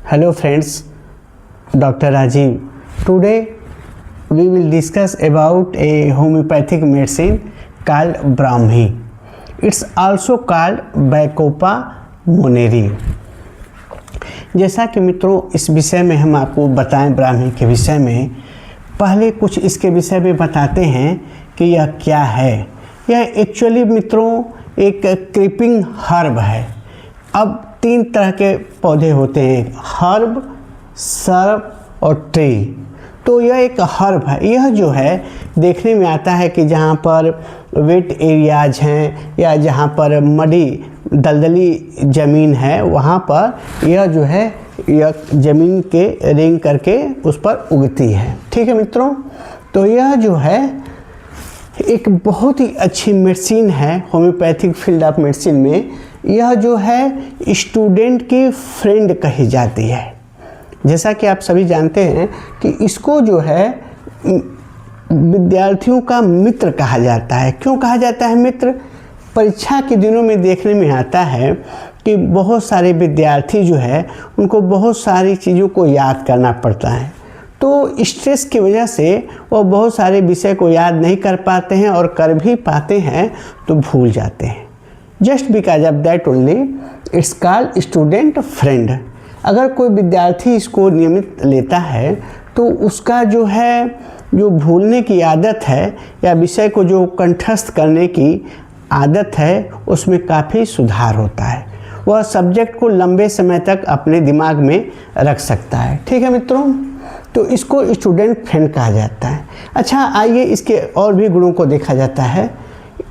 Hello friends, Dr. Rajiv. Today we will discuss about a homeopathic medicine called Brahmi. It's also called Bacopa monnieri. जैसा कि मित्रों इस विषय में हम आपको बताएं ब्राह्मी के विषय में, पहले कुछ इसके विषय में बताते हैं कि यह क्या है। यह एक्चुअली मित्रों एक क्रीपिंग हर्ब है। अब 3 तरह के पौधे होते हैं, हर्ब, सर्ब और ट्री। तो यह एक हर्ब है। यह जो है देखने में आता है कि जहाँ पर वेट एरियाज हैं या जहाँ पर मडी दलदली ज़मीन है, वहाँ पर यह जो है यह ज़मीन के रिंग करके उस पर उगती है। ठीक है मित्रों, तो यह जो है एक बहुत ही अच्छी मेडिसिन है होम्योपैथिक फील्ड ऑफ मेडिसिन में। यह जो है स्टूडेंट की फ्रेंड कही जाती है। जैसा कि आप सभी जानते हैं कि इसको जो है विद्यार्थियों का मित्र कहा जाता है। क्यों कहा जाता है मित्र? परीक्षा के दिनों में देखने में आता है कि बहुत सारे विद्यार्थी जो है उनको बहुत सारी चीज़ों को याद करना पड़ता है, तो स्ट्रेस की वजह से वो बहुत सारे विषय को याद नहीं कर पाते हैं और कर भी पाते हैं तो भूल जाते हैं। Just because of that only it's called student friend. अगर कोई विद्यार्थी इसको नियमित लेता है तो उसका जो है जो भूलने की आदत है या विषय को जो कंठस्थ करने की आदत है उसमें काफ़ी सुधार होता है। वह सब्जेक्ट को लंबे समय तक अपने दिमाग में रख सकता है। ठीक है मित्रों, तो इसको स्टूडेंट फ्रेंड कहा जाता है। अच्छा, आइए इसके और भी गुणों को देखा जाता है।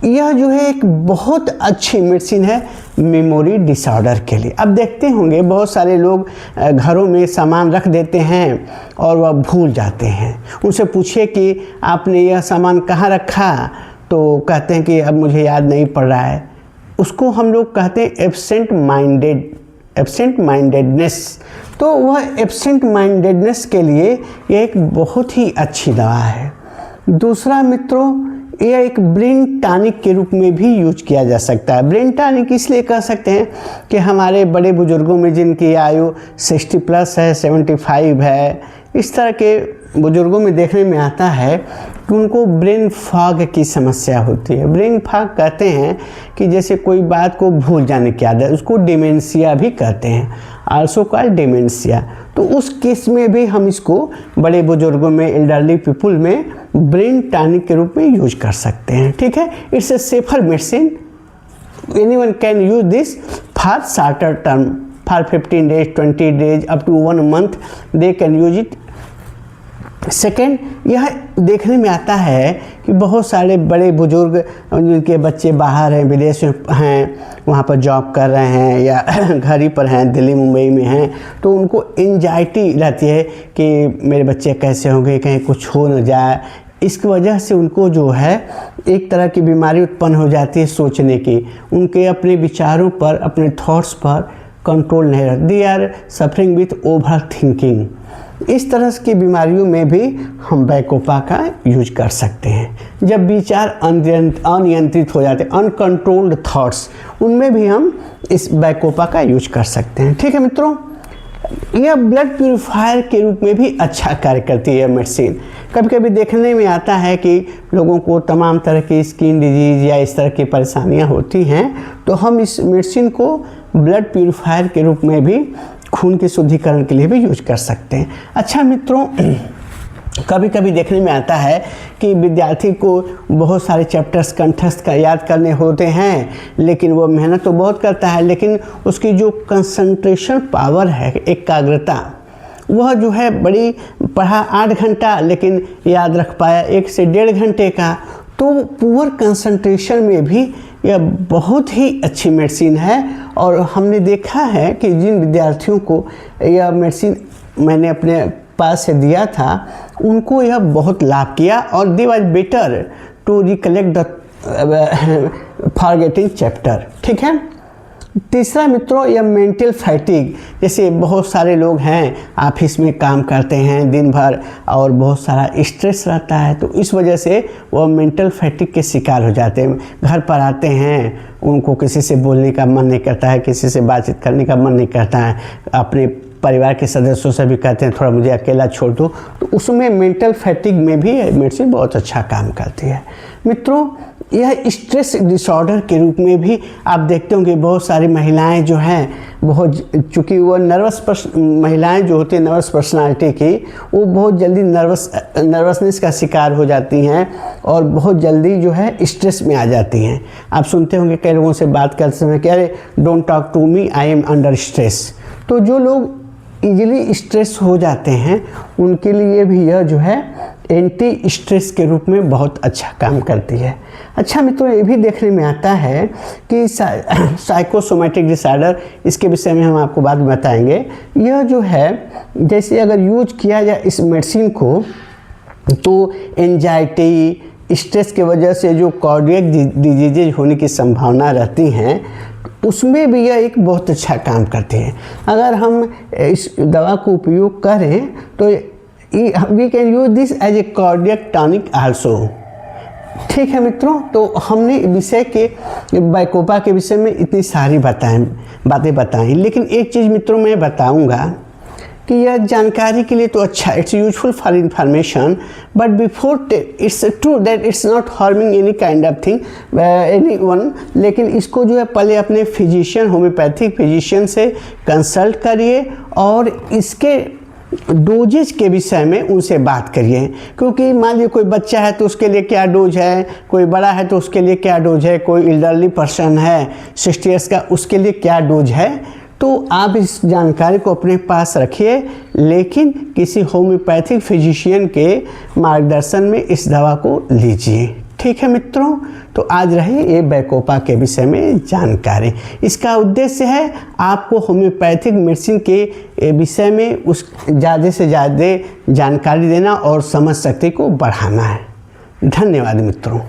यह जो है एक बहुत अच्छी मेडिसिन है मेमोरी डिसऑर्डर के लिए। अब देखते होंगे बहुत सारे लोग घरों में सामान रख देते हैं और वह भूल जाते हैं। उनसे पूछिए कि आपने यह सामान कहाँ रखा, तो कहते हैं कि अब मुझे याद नहीं पड़ रहा है। उसको हम लोग कहते हैं एब्सेंट माइंडेडनेस। तो वह एब्सेंट माइंडेडनेस के लिए यह एक बहुत ही अच्छी दवा है। दूसरा मित्रों, यह एक ब्रेन टॉनिक के रूप में भी यूज किया जा सकता है। ब्रेन टॉनिक इसलिए कह सकते हैं कि हमारे बड़े बुजुर्गों में जिनकी आयु 60 प्लस है, 75 है, इस तरह के बुजुर्गों में देखने में आता है कि उनको ब्रेन फॉग की समस्या होती है। ब्रेन फॉग कहते हैं कि जैसे कोई बात को भूल जाने की आदत, उसको डिमेंशिया भी कहते हैं, आल्सो कॉल्ड डिमेंशिया। तो उस केस में भी हम इसको बड़े बुजुर्गों में, एल्डरली पीपुल में ब्रेन टॉनिक के रूप में यूज कर सकते हैं। ठीक है, it's a safer medicine. Anyone can use this for shorter term, for 15 days, 20 days, up to 1 month they can use it. Second, यह देखने में आता है कि बहुत सारे बड़े बुजुर्ग जिनके बच्चे बाहर हैं, विदेश में हैं, वहाँ पर जॉब कर रहे हैं या घर ही पर हैं, दिल्ली मुंबई में हैं, तो उनको एंजाइटी रहती है कि मेरे बच्चे कैसे होंगे, कहीं कुछ हो न जाए। इसकी वजह से उनको जो है एक तरह की बीमारी उत्पन्न हो जाती है सोचने की। उनके अपने विचारों पर, अपने थॉट्स पर कंट्रोल नहीं रहता। They are suffering with over thinking. इस तरह की बीमारियों में भी हम बैकोपा का यूज कर सकते हैं। जब विचार अनियंत्रित हो जाते हैं, अनकंट्रोल्ड थॉट्स, उनमें भी हम इस बैकोपा का यूज कर सकते हैं। ठीक है मित्रों, यह ब्लड प्यूरिफायर के रूप में भी अच्छा कार्य करती है मेडिसिन। कभी कभी देखने में आता है कि लोगों को तमाम तरह की स्किन डिजीज या इस तरह की परेशानियां होती हैं, तो हम इस मेडिसिन को ब्लड प्यूरिफायर के रूप में भी खून के शुद्धिकरण के लिए भी यूज कर सकते हैं। अच्छा मित्रों, कभी कभी देखने में आता है कि विद्यार्थी को बहुत सारे चैप्टर्स कंठस्थ याद करने होते हैं, लेकिन वो मेहनत तो बहुत करता है, लेकिन उसकी जो कंसंट्रेशन पावर है, एकाग्रता, वह जो है बड़ी, पढ़ा 8 घंटा लेकिन याद रख पाया 1 से 1.5 घंटे का। तो पुअर कंसंट्रेशन में भी यह बहुत ही अच्छी मेडिसिन है। और हमने देखा है कि जिन विद्यार्थियों को यह मेडिसिन मैंने अपने पास से दिया था, उनको यह बहुत लाभ किया और they was better to recollect the forgetting chapter. ठीक है। तीसरा मित्रों, यह मेंटल फैटिग, जैसे बहुत सारे लोग हैं ऑफिस में काम करते हैं दिन भर और बहुत सारा स्ट्रेस रहता है, तो इस वजह से वह मेंटल फैटिग के शिकार हो जाते हैं। घर पर आते हैं, उनको किसी से बोलने का मन नहीं करता है, किसी से बातचीत करने का मन नहीं करता है, अपने परिवार के सदस्यों से भी कहते हैं थोड़ा मुझे अकेला छोड़ दो, तो उसमें मेंटल फैटिग में भी मेडिसिन बहुत अच्छा काम करती है। मित्रों, यह स्ट्रेस डिसऑर्डर के रूप में भी आप देखते होंगे बहुत सारी महिलाएं जो हैं, बहुत चूँकि वो महिलाएं जो होती हैं नर्वस पर्सनालिटी की, वो बहुत जल्दी नर्वसनेस का शिकार हो जाती हैं और बहुत जल्दी जो है स्ट्रेस में आ जाती हैं। आप सुनते होंगे कई लोगों से बात करते समय कि अरे don't talk to me, I am under stress. तो जो लोग इजीली स्ट्रेस हो जाते हैं उनके लिए भी यह जो है एंटी स्ट्रेस के रूप में बहुत अच्छा काम करती है। अच्छा मित्रों, ये भी देखने में आता है कि साइकोसोमैटिक डिसऑर्डर, इसके विषय में हम आपको बाद में बताएंगे। यह जो है जैसे अगर यूज किया जाए इस मेडिसिन को, तो एंजाइटी स्ट्रेस की वजह से जो कार्डियक डिजीजेज होने की संभावना रहती हैं उसमें भी यह एक बहुत अच्छा काम करते हैं। अगर हम इस दवा को उपयोग करें तो we can use this as a cardiac tonic also. ठीक है मित्रों, तो हमने विषय के बैकोपा के विषय में इतनी सारी बातें बताई, लेकिन एक चीज़ मित्रों मैं बताऊंगा कि यह जानकारी के लिए तो अच्छा, it's useful for information, but before it's true that it's not harming any kind of thing any one, लेकिन इसको जो है पहले अपने फिजिशियन, होम्योपैथिक फिजिशियन से कंसल्ट करिए और इसके डोजेज के विषय में उनसे बात करिए। क्योंकि मान लीजिए कोई बच्चा है तो उसके लिए क्या डोज है, कोई बड़ा है तो उसके लिए क्या डोज है, कोई एल्डरली पर्सन है 60 ईयर्स का, उसके लिए क्या डोज है। तो आप इस जानकारी को अपने पास रखिए, लेकिन किसी होम्योपैथिक फिजिशियन के मार्गदर्शन में इस दवा को लीजिए। ठीक है मित्रों, तो आज रही ये बैकोपा के विषय में जानकारी। इसका उद्देश्य है आपको होम्योपैथिक मेडिसिन के विषय में उस ज़्यादा से ज़्यादा जानकारी देना और समझ शक्ति को बढ़ाना है। धन्यवाद मित्रों।